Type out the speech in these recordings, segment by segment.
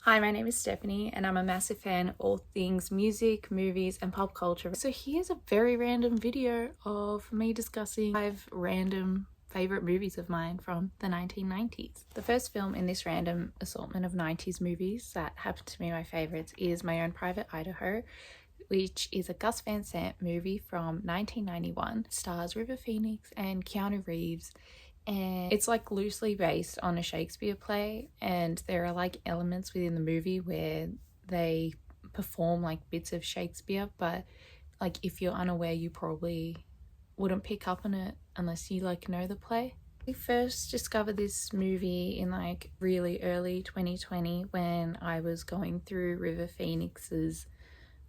Hi, my name is Stephanie and I'm a massive fan of all things music, movies and pop culture. So here's a very random video of me discussing 5 random favourite movies of mine from the 1990s. The first film in this random assortment of 90s movies that happen to be my favourites is My Own Private Idaho, which is a Gus Van Sant movie from 1991. It stars River Phoenix and Keanu Reeves, and it's like loosely based on a Shakespeare play, and there are like elements within the movie where they perform like bits of Shakespeare, but like if you're unaware you probably wouldn't pick up on it unless you like know the play. I first discovered this movie in like really early 2020 when I was going through River Phoenix's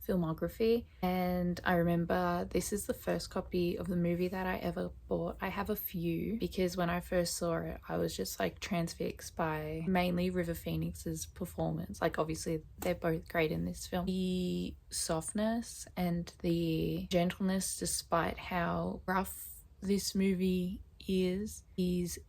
filmography, and I remember this is the first copy of the movie that I ever bought. I have a few because when I first saw it I was just like transfixed by mainly River Phoenix's performance. Like obviously they're both great in this film. The softness and the gentleness despite how rough this movie is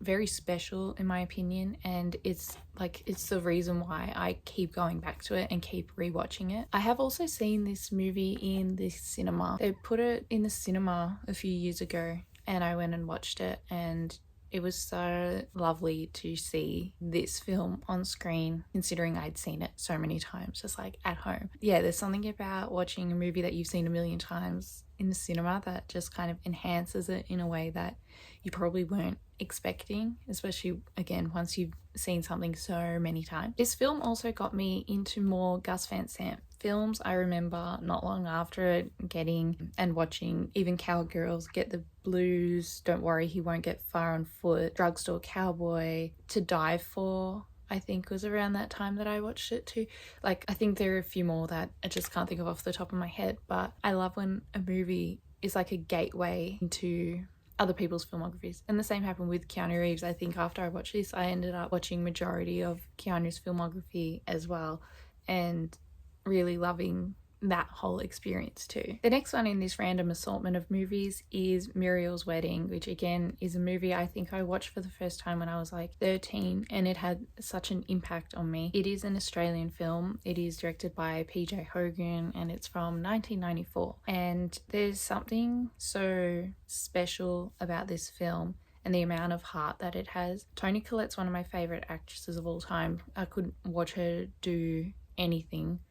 very special in my opinion, and it's the reason why I keep going back to it and keep rewatching it. I have also seen this movie in the cinema. They put it in the cinema a few years ago and I went and watched it, and it was so lovely to see this film on screen considering I'd seen it so many times just like at home. Yeah, there's something about watching a movie that you've seen a million times in the cinema that just kind of enhances it in a way that you probably weren't expecting, especially again once you've seen something so many times. This film also got me into more Gus Van Sant films. I remember not long after it getting and watching even Cowgirls, Get the Blues, Don't Worry He Won't Get Far on Foot, Drugstore Cowboy, To Die For, I think was around that time that I watched it too. Like I think there are a few more that I just can't think of off the top of my head, but I love when a movie is like a gateway into other people's filmographies. And the same happened with Keanu Reeves. I think after I watched this I ended up watching majority of Keanu's filmography as well and really loving that whole experience too. The next one in this random assortment of movies is Muriel's Wedding, which again is a movie I think I watched for the first time when I was like 13, and it had such an impact on me. It is an Australian film. It is directed by PJ Hogan and it's from 1994, and there's something so special about this film and the amount of heart that it has. Toni Collette's one of my favorite actresses of all time. I could watch her do anything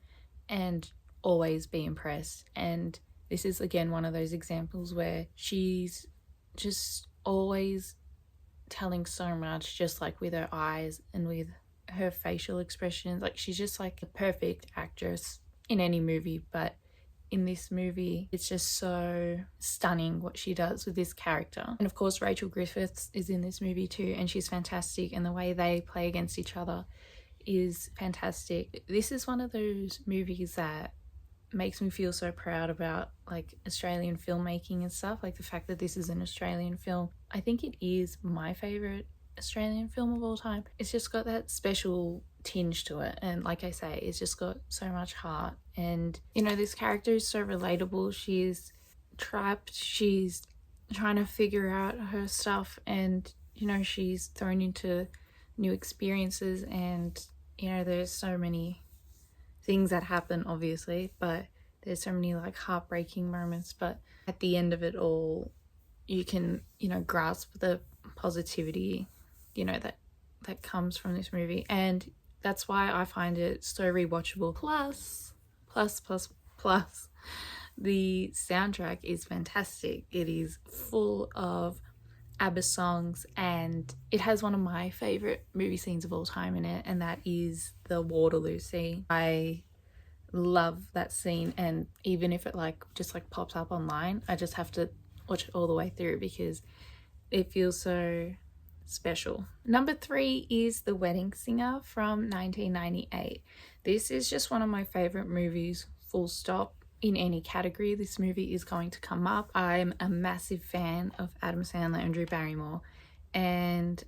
and always be impressed, and this is again one of those examples where she's just always telling so much, just like with her eyes and with her facial expressions. Like she's just like a perfect actress in any movie, but in this movie it's just so stunning what she does with this character. And of course Rachel Griffiths is in this movie too, and she's fantastic, and the way they play against each other is fantastic. This is one of those movies that makes me feel so proud about like Australian filmmaking and stuff. Like the fact that this is an Australian film, I think it is my favorite Australian film of all time. It's just got that special tinge to it, and like I say, it's just got so much heart. And you know, this character is so relatable. She's trapped, she's trying to figure out her stuff, and you know, she's thrown into new experiences, and you know, there's so many things that happen obviously, but there's so many like heartbreaking moments, but at the end of it all you can, you know, grasp the positivity, you know, that comes from this movie, and that's why I find it so rewatchable. Plus the soundtrack is fantastic. It is full of ABBA songs, and it has one of my favorite movie scenes of all time in it, and that is the Waterloo scene. I love that scene, and even if it like just like pops up online, I just have to watch it all the way through because it feels so special. Number 3 is The Wedding Singer from 1998. This is just one of my favorite movies, full stop. In any category this movie is going to come up. I'm a massive fan of Adam Sandler and Drew Barrymore, and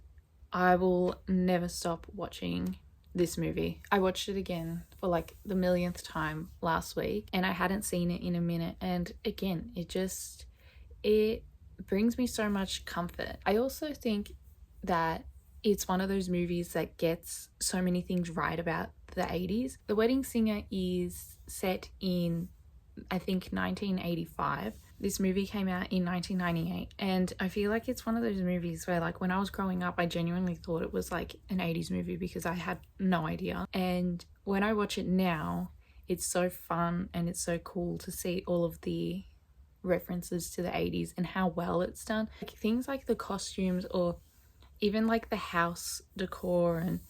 I will never stop watching this movie. I watched it again for like the millionth time last week, and I hadn't seen it in a minute, and again it brings me so much comfort. I also think that it's one of those movies that gets so many things right about the 80s. The Wedding Singer is set in, I think, 1985. This movie came out in 1998, and I feel like it's one of those movies where, like, when I was growing up, I genuinely thought it was like an 80s movie because I had no idea. And when I watch it now, it's so fun and it's so cool to see all of the references to the 80s and how well it's done. Like, things like the costumes, or even like the house decor and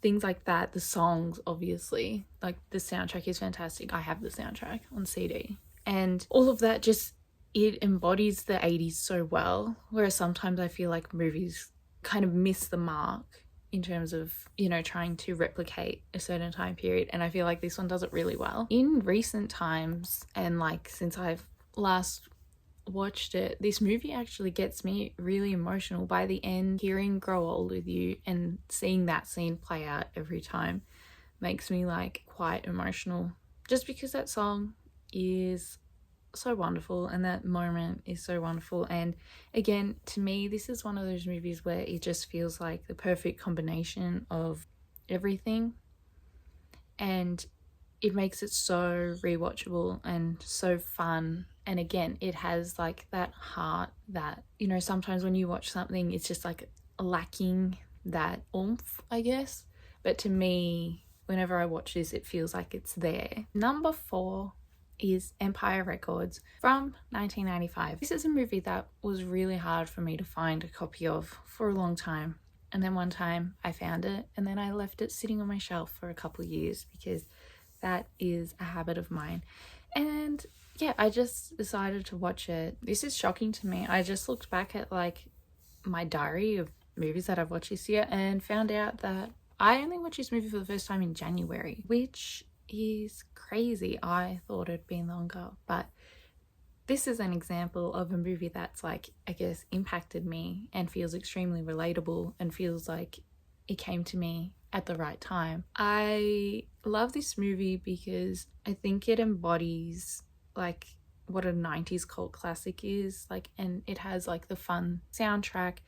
things like that. The songs, obviously, like the soundtrack is fantastic. I have the soundtrack on CD, and all of that, just, it embodies the 80s so well, whereas sometimes I feel like movies kind of miss the mark in terms of, you know, trying to replicate a certain time period, and I feel like this one does it really well. In recent times, and like since I've last watched it, this movie actually gets me really emotional by the end. Hearing Grow Old With You and seeing that scene play out every time makes me like quite emotional, just because that song is so wonderful and that moment is so wonderful. And again, to me, this is one of those movies where it just feels like the perfect combination of everything, and it makes it so rewatchable and so fun. And again, it has like that heart that, you know, sometimes when you watch something, it's just like lacking that oomph, I guess. But to me, whenever I watch this, it feels like it's there. Number 4 is Empire Records from 1995. This is a movie that was really hard for me to find a copy of for a long time. And then one time I found it, and then I left it sitting on my shelf for a couple years because that is a habit of mine. And yeah, I just decided to watch it. This is shocking to me. I just looked back at like my diary of movies that I've watched this year and found out that I only watched this movie for the first time in January, which is crazy. I thought it'd been longer, but this is an example of a movie that's like, I guess, impacted me and feels extremely relatable and feels like it came to me at the right time. I love this movie because I think it embodies like what a 90s cult classic is like, and it has like the fun soundtrack.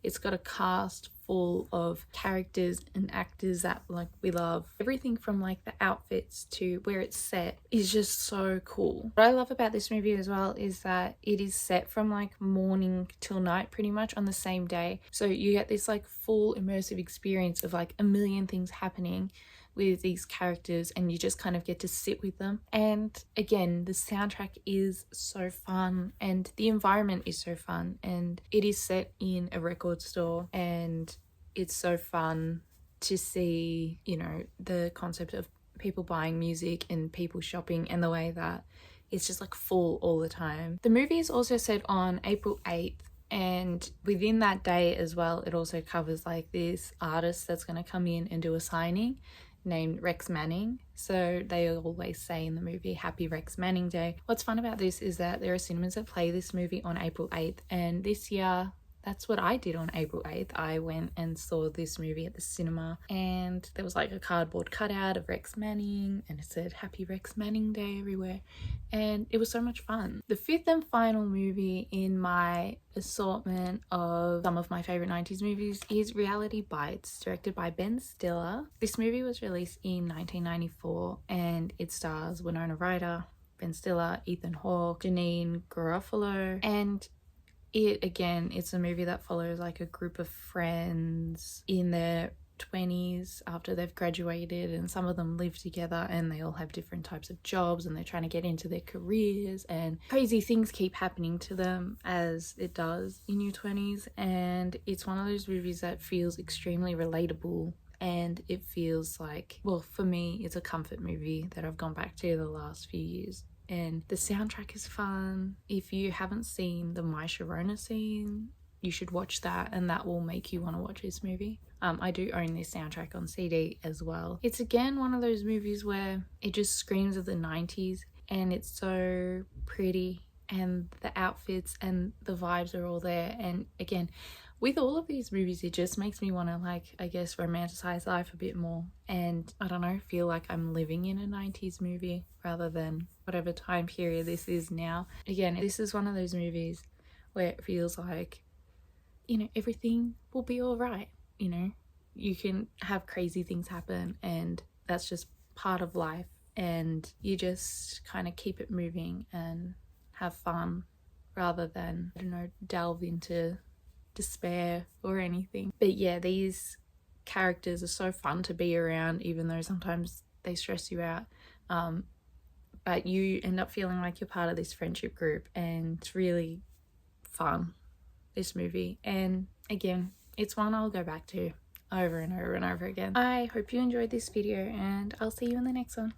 It's got a cast full of characters and actors that like we love. Everything from like the outfits to where it's set is just so cool. What I love about this movie as well is that it is set from like morning till night pretty much on the same day. So you get this like full immersive experience of like a million things happening with these characters, and you just kind of get to sit with them. And again, the soundtrack is so fun and the environment is so fun, and it is set in a record store, and it's so fun to see, you know, the concept of people buying music and people shopping, and the way that it's just like full all the time. The movie is also set on April 8th, and within that day as well, it also covers like this artist that's going to come in and do a signing named Rex Manning. So they always say in the movie, Happy Rex Manning Day. What's fun about this is that there are cinemas that play this movie on April 8th, and this year that's what I did on April 8th. I went and saw this movie at the cinema, and there was like a cardboard cutout of Rex Manning, and it said Happy Rex Manning Day everywhere, and it was so much fun. The 5th and final movie in my assortment of some of my favorite 90s movies is Reality Bites, directed by Ben Stiller. This movie was released in 1994, and it stars Winona Ryder, Ben Stiller, Ethan Hawke, Janine Garofalo, and it's a movie that follows like a group of friends in their 20s after they've graduated, and some of them live together and they all have different types of jobs and they're trying to get into their careers, and crazy things keep happening to them as it does in your 20s. And it's one of those movies that feels extremely relatable, and it feels like, well, for me, it's a comfort movie that I've gone back to the last few years. And the soundtrack is fun. If you haven't seen the My Sharona scene, you should watch that, and that will make you want to watch this movie. I do own this soundtrack on CD as well. It's again one of those movies where it just screams of the 90s, and it's so pretty, and the outfits and the vibes are all there. And again, with all of these movies, it just makes me want to, like, I guess, romanticize life a bit more, and I don't know, feel like I'm living in a 90s movie rather than whatever time period this is now. Again, this is one of those movies where it feels like, you know, everything will be all right. You know, you can have crazy things happen and that's just part of life, and you just kind of keep it moving and have fun rather than, I don't know, delve into despair or anything. But yeah, these characters are so fun to be around, even though sometimes they stress you out. But you end up feeling like you're part of this friendship group, and it's really fun, this movie. And again, it's one I'll go back to over and over and over again. I hope you enjoyed this video, and I'll see you in the next one.